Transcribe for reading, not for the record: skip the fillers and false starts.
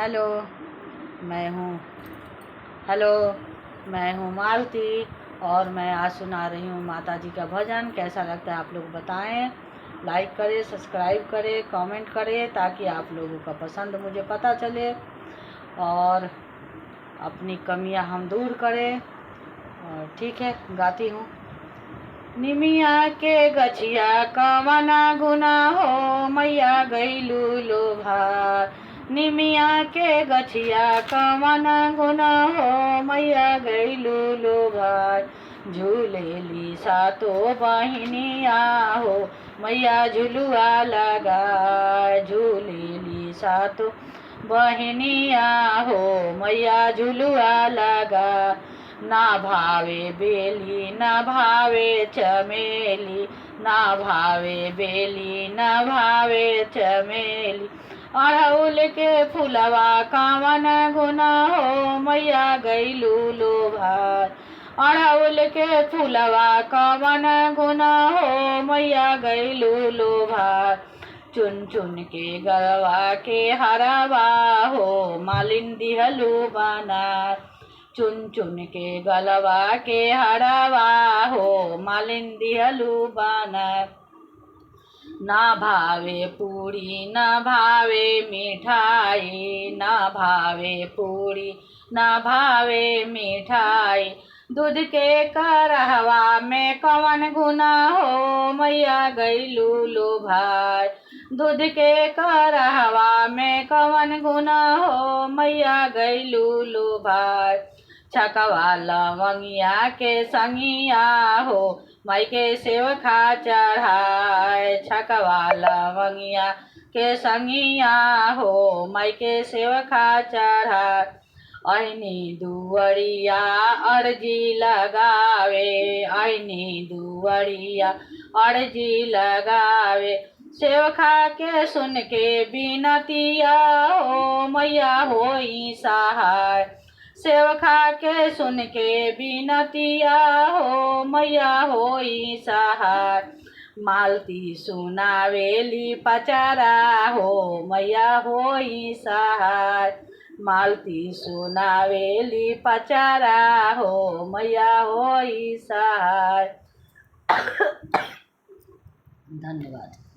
Hello मैं हूँ hello मैं हूँ मालती और मैं आज सुना रही हूँ माता जी का भजन। कैसा लगता है आप लोग बताएं। लाइक करें, सब्सक्राइब करें, कमेंट करें ताकि आप लोगों का पसंद मुझे पता चले और अपनी कमियां हम दूर करें। और ठीक है, गाती हूँ। निमिया के गछिया कवना गुना हो, मैया गईलू लोभा। निमिया के गछिया कवना गुना हो, मैया गईलू लोभा। झूलेली सातो बहिनिया हो, मैया झुलुआ लगा। झूलेली सातो बहिनिया हो, मैया झुलुआ लगा। ना भावे बेली ना भावे चमेली, ना भावे बेली ना भावे चमेली। अड़हुल के फुलवा कावन गुना हो, मैया गईलू लोभा। अड़हुल के फुलवा कावन गुना हो, मैया गईलू लोभा। चुन चुन के गरवा के हरवा हो, मालिन दिहलू बना। चुन चुन के गलवा के हरवा हो, मालिन दिहलू बना। ना भावे पूरी ना भावे मिठाई, ना भावे पूरी ना भावे मिठाई। दूध के करहवा में कवन गुना हो, मैया गईलू लोभाई। दूध के करहवा में कवन गुना हो, मैया गईलू लोभाई। छकवा लवंगिया के संगिया हो, माई के सेवखा चढ़ाए। छकवा लवंगिया के संगिया हो, माई के सेवखा चढ़ाए। अहिनी दुवरिया अर्जी लगावे, अहिनी दुवरिया अर्जी लगावे। सेवखा के सुन के बिनतिया हो, मैया होई सहाय। सेवखा के सुन के बिनतिया हो, मैया होई सहाय। मालती सुनावेली पचारा हो, मैया होई सहाय। मालती सुनावेली पचारा हो, मैया होई सहाय। धन्यवाद।